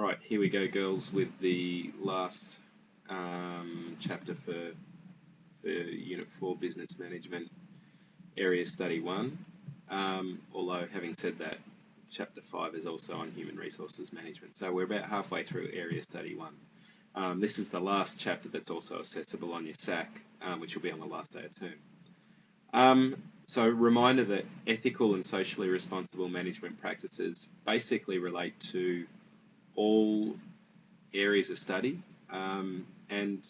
All right, here we go, girls, with the last chapter for Unit 4 Business Management, Area Study 1. Although, having said that, Chapter 5 is also on Human Resources Management. So we're about halfway through Area Study 1. This is the last chapter that's also accessible on your SAC, which will be on the last day of term. So reminder that ethical and socially responsible management practices basically relate to all areas of study, and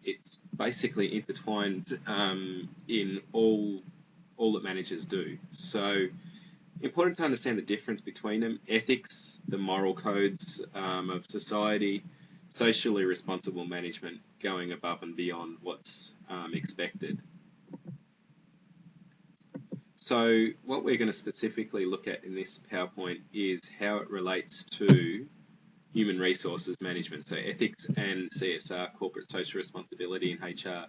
it's basically intertwined in all that managers do. So important to understand the difference between them: ethics, the moral codes of society; socially responsible management, going above and beyond what's expected. So what we're going to specifically look at in this PowerPoint is how it relates to human resources management, so ethics and CSR, corporate social responsibility, and HR.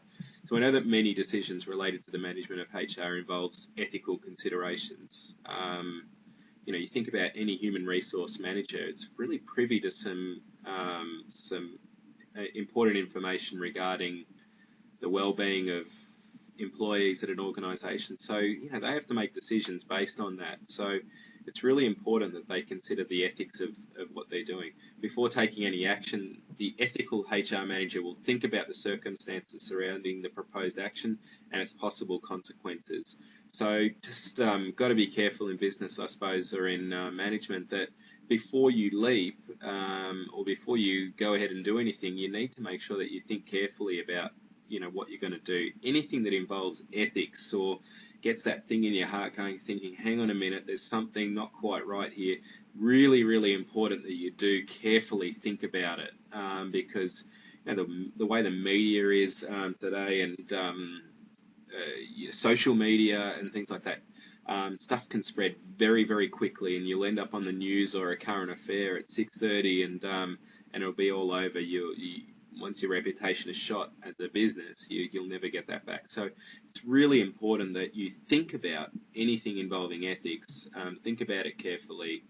So I know that many decisions related to the management of HR involves ethical considerations. You think about any human resource manager, it's really privy to some important information regarding the well-being of employees at an organisation. So, they have to make decisions based on that. So it's really important that they consider the ethics of what they're doing. Before taking any action, the ethical HR manager will think about the circumstances surrounding the proposed action and its possible consequences. So just got to be careful in business, I suppose, or in management, that before you leap or before you go ahead and do anything, you need to make sure that you think carefully about what you're going to do. Anything that involves ethics or gets that thing in your heart going, thinking, hang on a minute, there's something not quite right here. Really, really important that you do carefully think about it, because the way the media is today, and social media and things like that, stuff can spread very, very quickly, and you'll end up on the news or a current affair at 6:30, and it'll be all over. Once your reputation is shot as a business, you'll never get that back. So it's really important that you think about anything involving ethics, think about it carefully,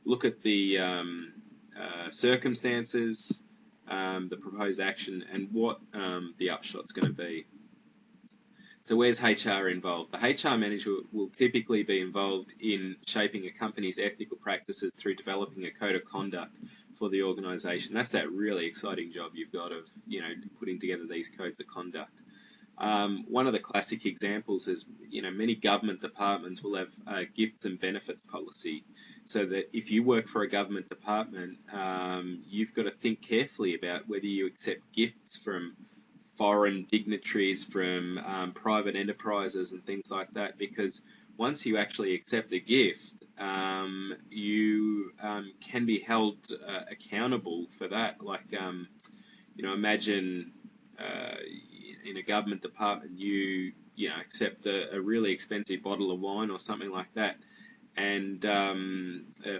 look at the circumstances, the proposed action, and what the upshot's going to be. So where's HR involved? The HR manager will typically be involved in shaping a company's ethical practices through developing a code of conduct for the organisation. That's that really exciting job you've got of, putting together these codes of conduct. One of the classic examples is, many government departments will have a gifts and benefits policy, so that if you work for a government department, you've got to think carefully about whether you accept gifts from foreign dignitaries, from private enterprises and things like that, because once you actually accept a gift, you can be held accountable for that. Like, imagine in a government department, you accept a really expensive bottle of wine or something like that, and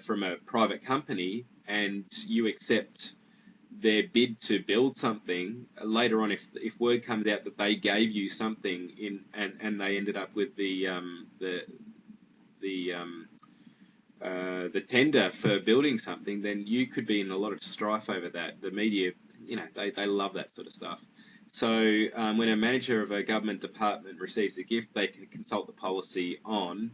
from a private company, and you accept their bid to build something. Later on, if word comes out that they gave you something and they ended up with the tender for building something, then you could be in a lot of strife over that. The media, they love that sort of stuff. So when a manager of a government department receives a gift, they can consult the policy on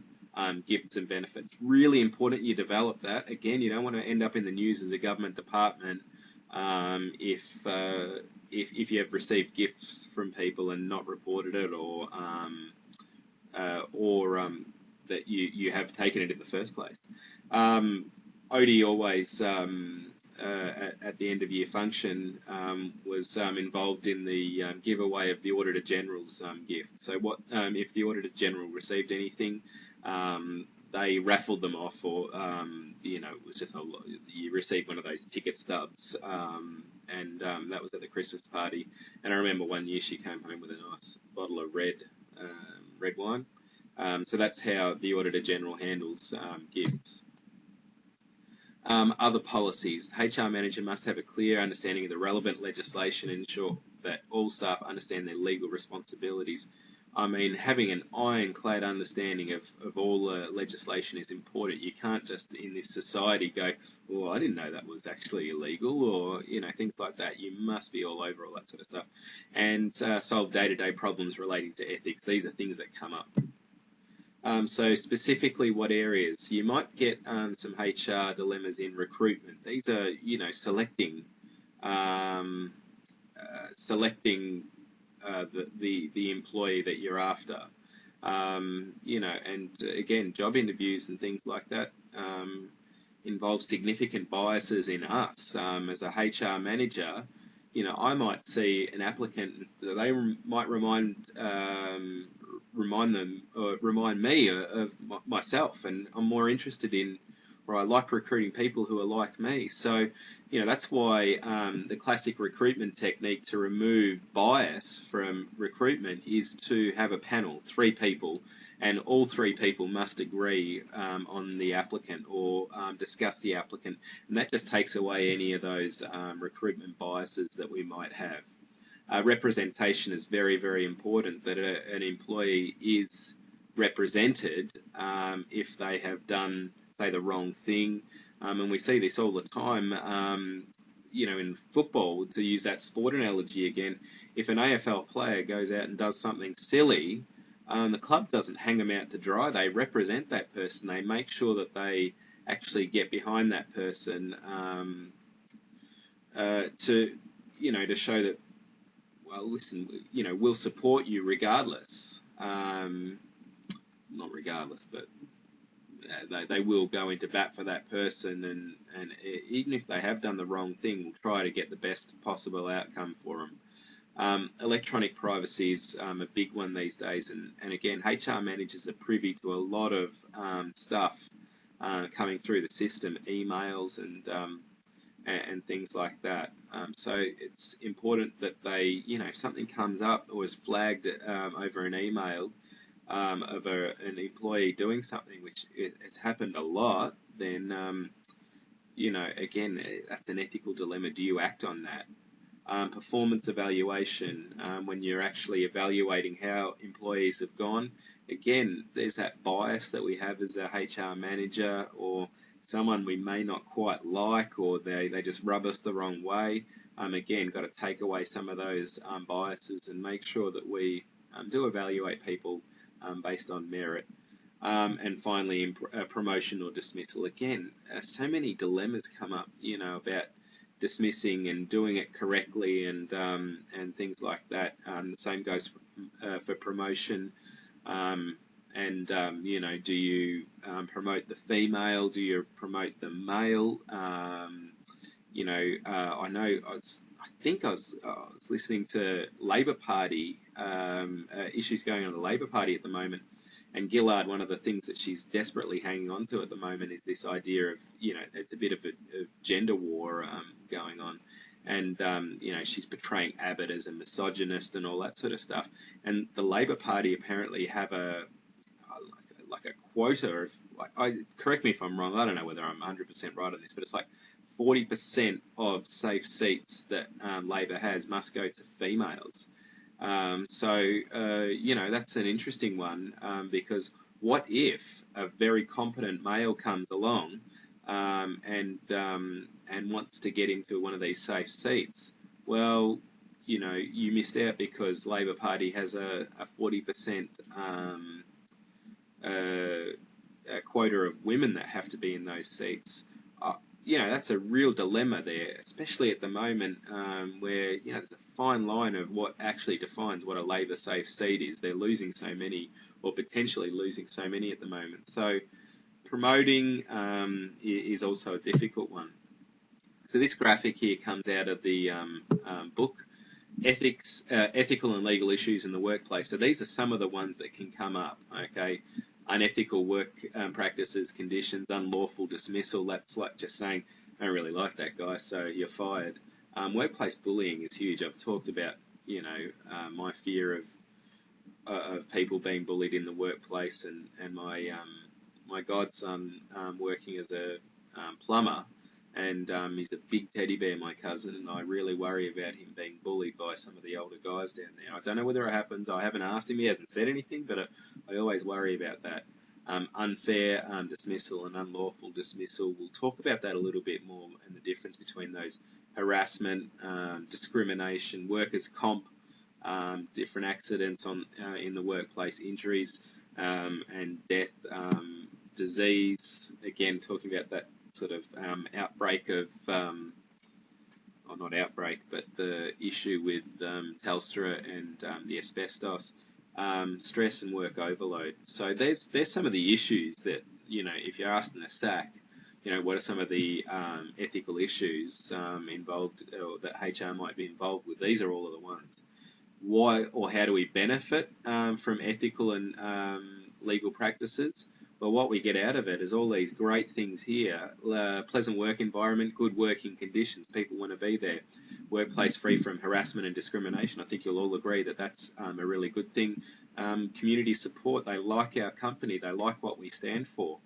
gifts and benefits. Really important you develop that. Again, you don't want to end up in the news as a government department if you have received gifts from people and not reported it, or that you have taken it in the first place. Odie always, at the end of year function, was involved in the giveaway of the Auditor General's gift. So what if the Auditor General received anything, they raffled them off, or it was just you received one of those ticket stubs, and that was at the Christmas party. And I remember one year she came home with a nice bottle of red wine. So that's how the Auditor General handles gifts. Other policies. The HR manager must have a clear understanding of the relevant legislation and ensure that all staff understand their legal responsibilities. I mean, having an ironclad understanding of all the legislation is important. You can't just in this society go, "Well, I didn't know that was actually illegal," or things like that. You must be all over all that sort of stuff, and solve day-to-day problems relating to ethics. These are things that come up. So specifically, what areas you might get some HR dilemmas in recruitment. These are, um, selecting the employee that you're after. And again, job interviews and things like that involve significant biases in us. As a HR manager, I might see an applicant, they might remind me of myself, and I'm more interested in, or I like recruiting people who are like me. So, that's why the classic recruitment technique to remove bias from recruitment is to have a panel, 3 people, and all 3 people must agree on the applicant or discuss the applicant, and that just takes away any of those recruitment biases that we might have. Representation is very, very important, that an employee is represented if they have done, say, the wrong thing. And we see this all the time, in football, to use that sport analogy again. If an AFL player goes out and does something silly, the club doesn't hang them out to dry. They represent that person. They make sure that they actually get behind that person to show that, well, listen, we'll support you regardless. Not regardless, but they will go into bat for that person, and even if they have done the wrong thing, we'll try to get the best possible outcome for them. Electronic privacy is a big one these days, and again, HR managers are privy to a lot of stuff coming through the system, emails and things like that. So it's important that they, if something comes up or is flagged over an email of an employee doing something, which has happened a lot, then, again, that's an ethical dilemma. Do you act on that? Performance evaluation, when you're actually evaluating how employees have gone, again, there's that bias that we have as a HR manager or someone we may not quite like, or they just rub us the wrong way. Again, got to take away some of those biases and make sure that we do evaluate people based on merit. And finally, promotion or dismissal. Again, so many dilemmas come up, about dismissing and doing it correctly and things like that. The same goes for promotion. Do you promote the female? Do you promote the male? I think I was listening to Labor Party issues going on in the Labor Party at the moment, and Gillard, one of the things that she's desperately hanging on to at the moment is this idea of, it's a bit of a gender war going on. And, she's portraying Abbott as a misogynist and all that sort of stuff. And the Labor Party apparently have a quota of, correct me if I'm wrong, I don't know whether I'm 100% right on this, but it's like 40% of safe seats that Labor has must go to females. That's an interesting one because what if a very competent male comes along and wants to get into one of these safe seats? Well, you missed out because Labor Party has a 40% quota of women that have to be in those seats. That's a real dilemma there, especially at the moment where, there's a fine line of what actually defines what a Labor safe seat is. They're losing so many, or potentially losing so many at the moment. So promoting is also a difficult one. So this graphic here comes out of the book, Ethical and Legal Issues in the Workplace. So these are some of the ones that can come up, okay? Unethical work practices, conditions, unlawful dismissal. That's like just saying, I don't really like that guy, so you're fired. Workplace bullying is huge. I've talked about, my fear of people being bullied in the workplace, and my godson working as a plumber. and he's a big teddy bear, my cousin, and I really worry about him being bullied by some of the older guys down there. I don't know whether it happens. I haven't asked him. He hasn't said anything, but I always worry about that. Unfair dismissal and unlawful dismissal. We'll talk about that a little bit more and the difference between those: harassment, discrimination, workers' comp, different accidents in the workplace, injuries, and death, disease. Again, talking about that sort of outbreak of, or not outbreak, but the issue with Telstra and the asbestos, stress and work overload. So there's some of the issues that, if you're asked in a SAC, what are some of the ethical issues involved, or that HR might be involved with? These are all of the ones. Why or how do we benefit from ethical and legal practices? Well, what we get out of it is all these great things here: pleasant work environment, good working conditions. People want to be there. Workplace free from harassment and discrimination. I think you'll all agree that that's a really good thing. Community support. They like our company. They like what we stand for.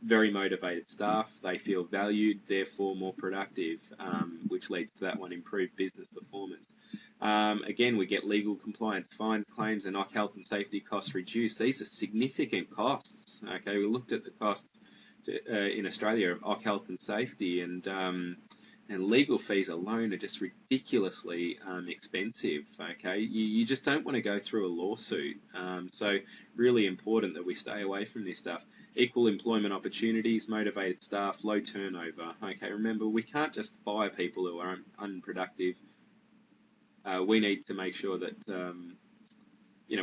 Very motivated staff. They feel valued, therefore more productive, which leads to that one: improved business performance. Again, we get legal compliance, fines, claims, and health and safety costs reduced. These are significant costs. Okay, we looked at the costs in Australia of health and safety, and legal fees alone are just ridiculously expensive. Okay, you just don't want to go through a lawsuit. So really important that we stay away from this stuff. Equal employment opportunities, motivated staff, low turnover. Okay, remember, we can't just fire people who are unproductive. We need to make sure that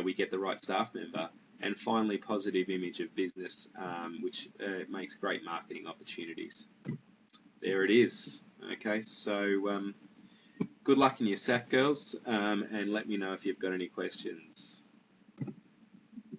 we get the right staff member. And finally, positive image of business, which makes great marketing opportunities. There it is. Okay, so good luck in your SAC, girls, and let me know if you've got any questions.